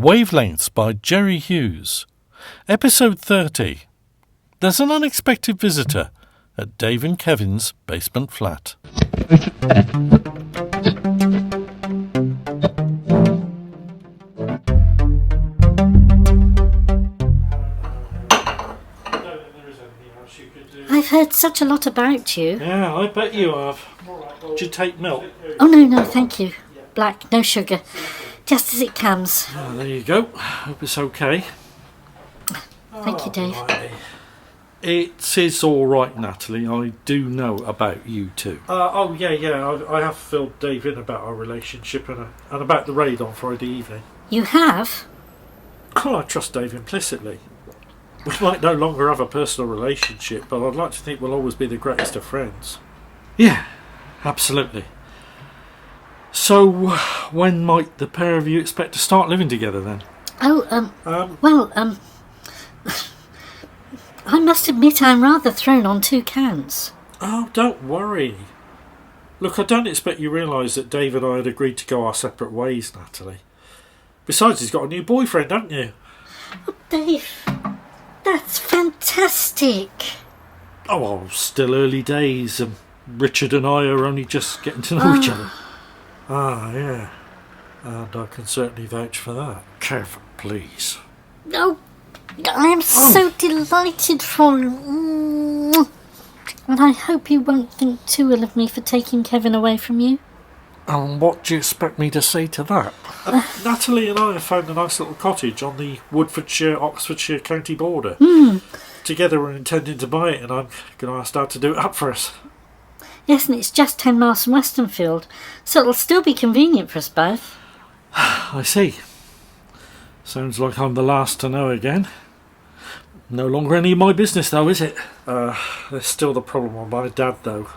Wavelengths by Jerry Hughes. Episode 30. There's an unexpected visitor at Dave and Kevin's basement flat. I've heard such a lot about you. Yeah, I bet you have. Did you take milk? Oh, no, thank you. Black, no sugar. Just as it comes. Oh, there you go. Hope it's okay. Thank you, Dave. It is all right, Natalie. I do know about you two. Yeah. I have filled Dave in about our relationship and about the raid on Friday evening. You have? Well, I trust Dave implicitly. We might no longer have a personal relationship, but I'd like to think we'll always be the greatest of friends. Yeah, absolutely. So, when might the pair of you expect to start living together then? I must admit I'm rather thrown on two counts. Oh, don't worry. Look, I don't expect you realise that Dave and I had agreed to go our separate ways, Natalie. Besides, he's got a new boyfriend, hasn't you? Oh, Dave, that's fantastic. Oh, well, still early days. Richard and I are only just getting to know each other. Ah, yeah. And I can certainly vouch for that. Kev, please. Oh, I am so delighted for you. And I hope you won't think too ill of me for taking Kevin away from you. And what do you expect me to say to that? Natalie and I have found a nice little cottage on the Woodfordshire-Oxfordshire county border. Together we're intending to buy it, and I'm going to ask Dad to do it up for us. Yes, and it's just 10 miles from Westonfield, so it'll still be convenient for us both. I see. Sounds like I'm the last to know again. No longer any of my business, though, is it? There's still the problem on my dad, though.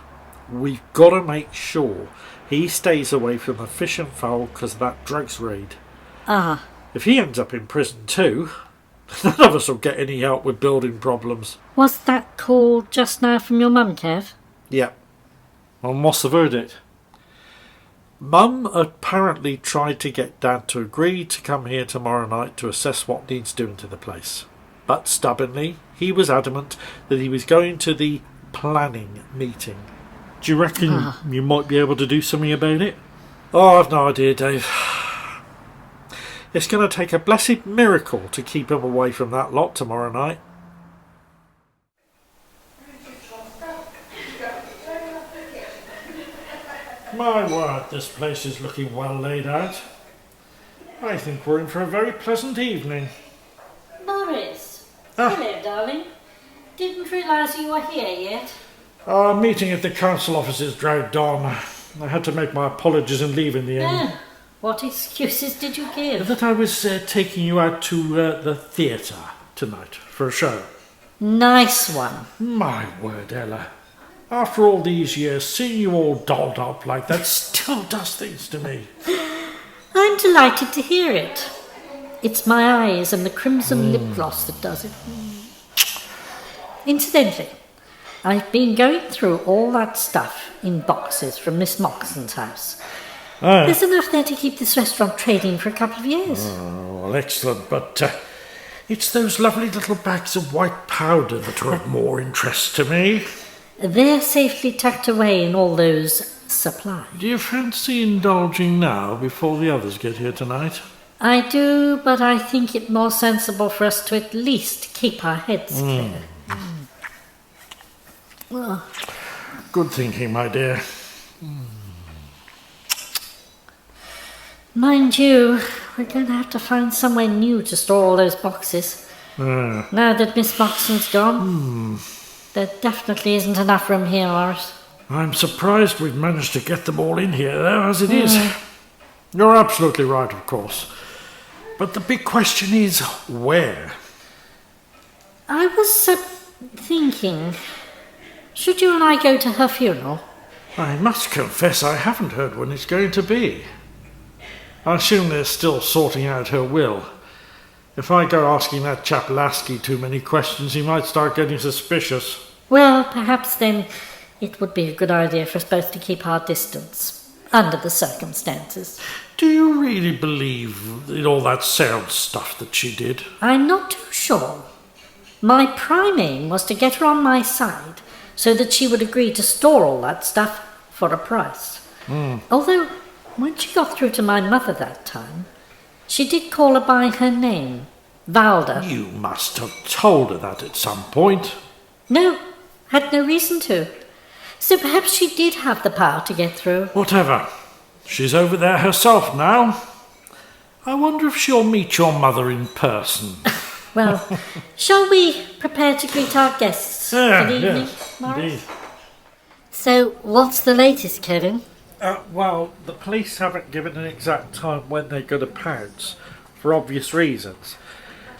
We've got to make sure he stays away from the fish and fowl because of that drugs raid. Ah. If he ends up in prison too, none of us will get any help with building problems. Was that call just now from your mum, Kev? Yeah. And what's the verdict? Mum apparently tried to get Dad to agree to come here tomorrow night to assess what needs doing to the place. But stubbornly, he was adamant that he was going to the planning meeting. Do you reckon you might be able to do something about it? Oh, I've no idea, Dave. It's going to take a blessed miracle to keep him away from that lot tomorrow night. My word, this place is looking well laid out. I think we're in for a very pleasant evening. Maurice. Hello, darling. Didn't realise you were here yet. Our meeting at the council offices dragged on. I had to make my apologies and leave in the end. What excuses did you give? That I was taking you out to the theatre tonight for a show. Nice one. My word, Ella. After all these years, seeing you all dolled up like that still does things to me. I'm delighted to hear it. It's my eyes and the crimson lip gloss that does it. Incidentally, I've been going through all that stuff in boxes from Miss Moxon's house. There's enough there to keep this restaurant trading for a couple of years. Oh, well, excellent, but it's those lovely little bags of white powder that are of more interest to me. They're safely tucked away in all those supplies. Do you fancy indulging now before the others get here tonight? I do, but I think it more sensible for us to at least keep our heads clear. Good thinking, my dear. Mind you, we're going to have to find somewhere new to store all those boxes. Now that Miss Moxon's gone, there definitely isn't enough room here, Maurice. I'm surprised we've managed to get them all in here, though, as it is. You're absolutely right, of course. But the big question is, where? I was thinking, should you and I go to her funeral? I must confess I haven't heard when it's going to be. I assume they're still sorting out her will. If I go asking that chap Lasky too many questions, he might start getting suspicious. Well, perhaps then it would be a good idea for us both to keep our distance. under the circumstances. Do you really believe in all that sales stuff that she did? I'm not too sure. My prime aim was to get her on my side so that she would agree to store all that stuff for a price. Although, when she got through to my mother that time, she did call her by her name, Valda. You must have told her that at some point. No, had no reason to. So perhaps she did have the power to get through. Whatever. She's over there herself now. I wonder if she'll meet your mother in person. Well, shall we prepare to greet our guests for the evening, Maurice? Indeed. So, what's the latest, Kevin? Well, the police haven't given an exact time when they're going to pounce, for obvious reasons.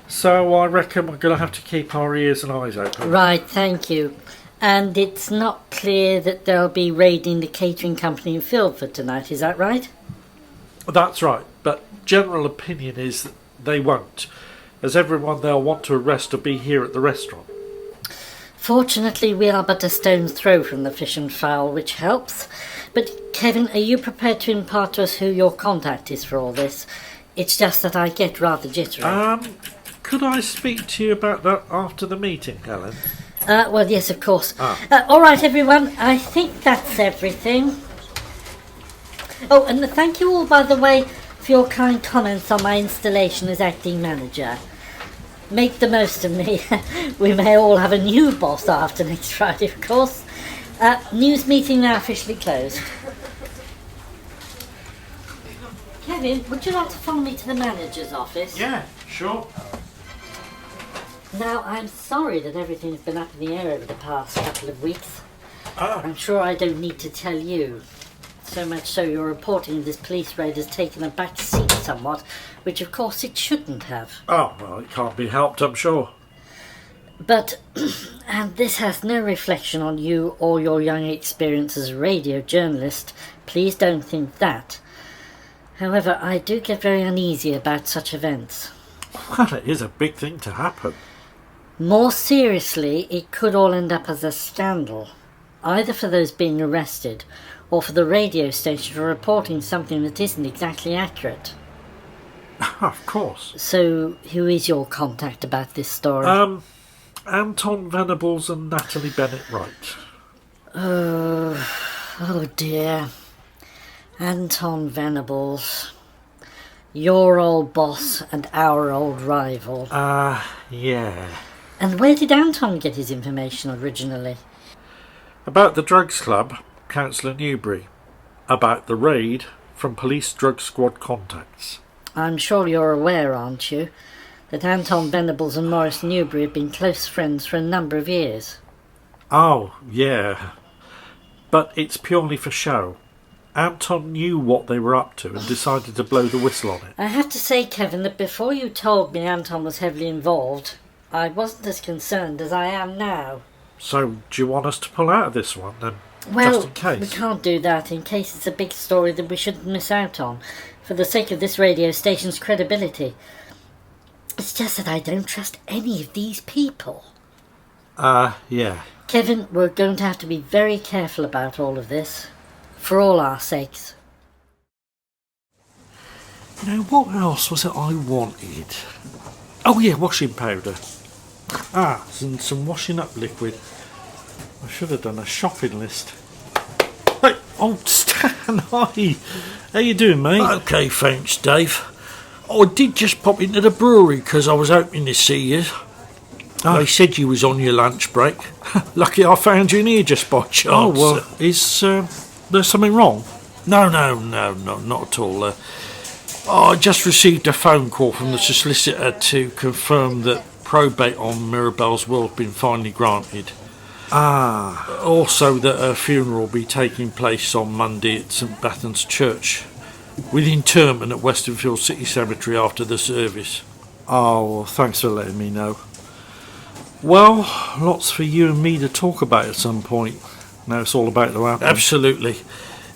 So I reckon we're going to have to keep our ears and eyes open. Right, thank you. And it's not clear that they'll be raiding the catering company in Fieldford tonight, is that right? That's right, but general opinion is that they won't, as everyone they'll want to arrest will be here at the restaurant. Fortunately, we are but a stone's throw from the fish and fowl, which helps. But, Kevin, are you prepared to impart to us who your contact is for all this? It's just that I get rather jittery. Could I speak to you about that after the meeting, Helen? Well, yes, of course. All right, everyone, I think that's everything. Oh, and thank you all, by the way, for your kind comments on my installation as acting manager. Make the most of me. We may all have a new boss after next Friday, of course. News meeting now officially closed. Kevin, would you like to follow me to the manager's office? Yeah, sure. Now, I'm sorry that everything's been up in the air over the past couple of weeks. Ah. I'm sure I don't need to tell you. So much so your reporting of this police raid has taken a back seat somewhat, which of course it shouldn't have. Oh, well, it can't be helped, I'm sure. But, and this has no reflection on you or your young experience as a radio journalist, please don't think that. However, I do get very uneasy about such events. Well, it is a big thing to happen. More seriously, it could all end up as a scandal, either for those being arrested or for the radio station for reporting something that isn't exactly accurate. Of course. So, who is your contact about this story? Anton Venables and Natalie Bennett Wright. Oh dear. Anton Venables. Your old boss and our old rival. Yeah. And where did Anton get his information originally? About the drugs club, Councillor Newbury. About the raid, from police drug squad contacts. I'm sure you're aware, aren't you, that Anton Venables and Maurice Newbury have been close friends for a number of years. Oh, yeah. But it's purely for show. Anton knew what they were up to and decided to blow the whistle on it. I have to say, Kevin, that before you told me Anton was heavily involved, I wasn't as concerned as I am now. So, do you want us to pull out of this one, then? Well, just in case? We can't do that in case it's a big story that we shouldn't miss out on, for the sake of this radio station's credibility. It's just that I don't trust any of these people. Yeah. Kevin, we're going to have to be very careful about all of this, for all our sakes. Now, what else was it I wanted? Oh, yeah, washing powder. And some washing up liquid. I should have done a shopping list. Hey, oh, Stan, hi. How you doing, mate? Okay, thanks, Dave. I did just pop into the brewery because I was hoping to see you. They said you was on your lunch break. Lucky I found you in here just by chance. Oh, well, is there something wrong? No, not at all. I just received a phone call from the solicitor to confirm that probate on Mirabelle's will has been finally granted. Also that her funeral will be taking place on Monday at St Bathans Church, with interment at Westernfield City Cemetery after the service. Oh, well, thanks for letting me know. Well, lots for you and me to talk about at some point. Now it's all about to happen. Absolutely.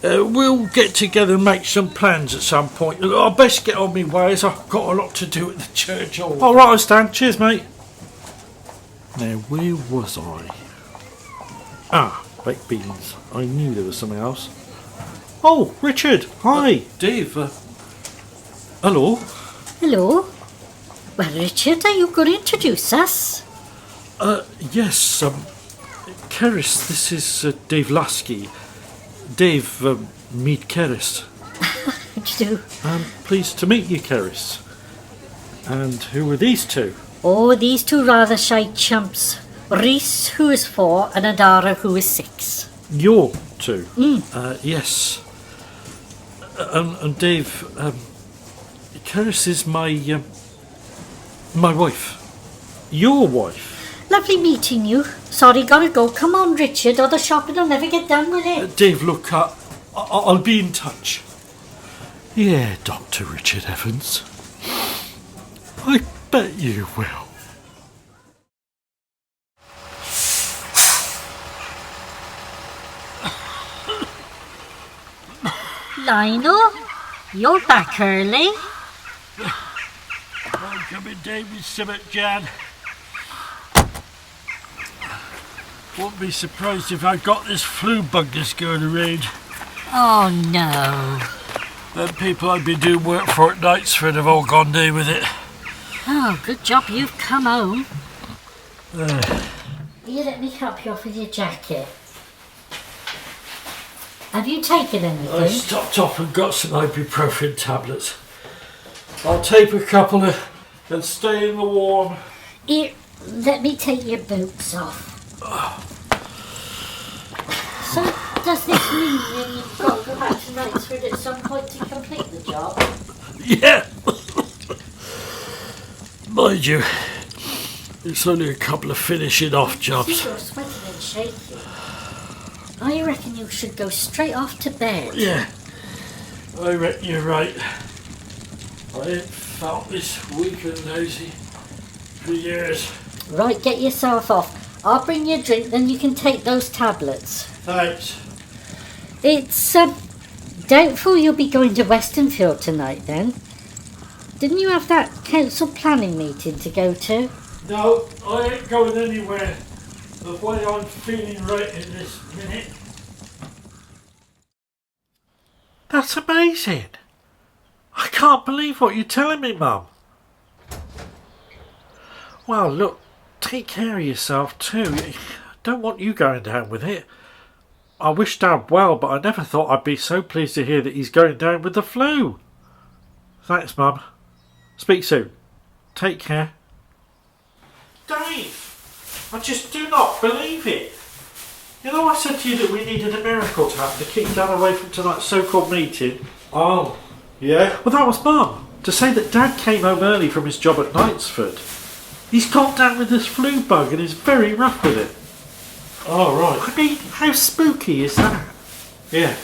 We'll get together and make some plans at some point. I best get on my way as I've got a lot to do at the church. All right, I stand. Cheers, mate. Now, where was I? Baked beans. I knew there was something else. Oh, Richard, hi. Dave, hello. Hello. Well, Richard, are you going to introduce us? Yes, Keris, this is Dave Lasky. Dave, meet Keris. How do you do? I'm pleased to meet you, Keris. And who are these two? Oh, these two rather shy chumps. Reese, who is 4, and Adara, who is 6. Your two? Yes. And Dave, Keris is my wife. Your wife? Lovely meeting you. Sorry, gotta go. Come on, Richard, or the shopping will never get done with it. Dave, look, I'll be in touch. Yeah, Dr. Richard Evans. I bet you will. Lionel, you're back early. I'm coming down with something, Jan. Won't be surprised if I've got this flu bug that's going around. Oh, no. Them people I've been doing work for at Knightsford have all gone down with it. Oh, good job you've come home. Here, let me help you off with your jacket. Have you taken anything? I stopped off and got some ibuprofen tablets. I'll take a couple and stay in the warm. Here, let me take your boots off. So, does this mean that you've got to go back to Knightsford at some point to complete the job? Yeah. Mind you, it's only a couple of finishing off jobs. You're sweating and shaking. I reckon you should go straight off to bed. Yeah, I reckon you're right. I ain't felt this weak and nosy for years. Right, get yourself off. I'll bring you a drink, then you can take those tablets. Thanks. It's doubtful you'll be going to Westonfield tonight, then. Didn't you have that council planning meeting to go to? No, I ain't going anywhere. The way I'm feeling right in this minute. That's amazing. I can't believe what you're telling me, Mum. Well, look, take care of yourself too. I don't want you going down with it. I wish Dad well, but I never thought I'd be so pleased to hear that he's going down with the flu. Thanks, Mum. Speak soon. Take care. Dave! I just do not believe it. You know, I said to you that we needed a miracle to happen to keep Dad away from tonight's so-called meeting. Oh, yeah? Well, that was Mum. To say that Dad came home early from his job at Knightsford. He's got down with this flu bug and is very rough with it. Oh, right. I mean, how spooky is that? Yeah.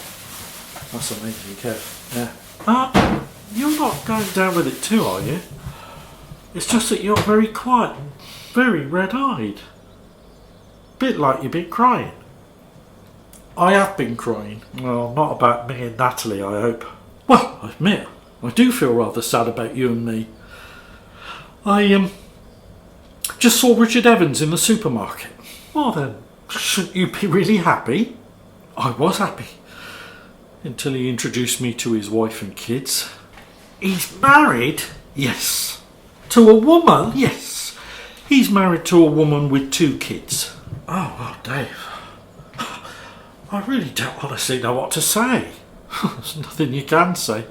That's amazing, Kev. Yeah. You're not going down with it too, are you? It's just that you're very quiet and very red-eyed. Bit like you've been crying. I have been crying. Well, not about me and Natalie, I hope. Well, I admit, I do feel rather sad about you and me. I just saw Richard Evans in the supermarket. Well then, shouldn't you be really happy? I was happy. Until he introduced me to his wife and kids. He's married? Yes. To a woman? Yes. He's married to a woman with 2 kids. Oh, well, Dave. I really don't honestly know what to say. There's nothing you can say.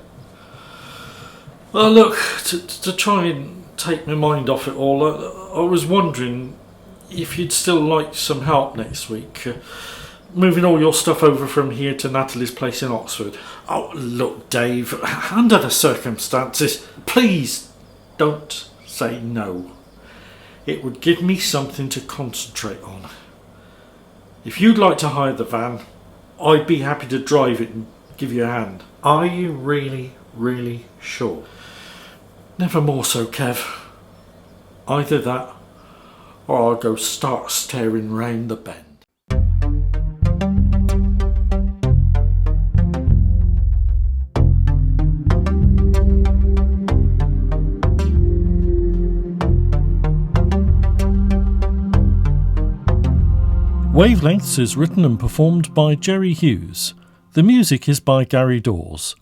Well, look, to try and take my mind off it all, I was wondering if you'd still like some help next week. Moving all your stuff over from here to Natalie's place in Oxford. Oh, look, Dave, under the circumstances, please don't say no. It would give me something to concentrate on. If you'd like to hire the van, I'd be happy to drive it and give you a hand. Are you really, really sure? Never more so, Kev. Either that, or I'll go start staring round the bend. Wavelengths is written and performed by Jerry Hughes. The music is by Gary Dawes.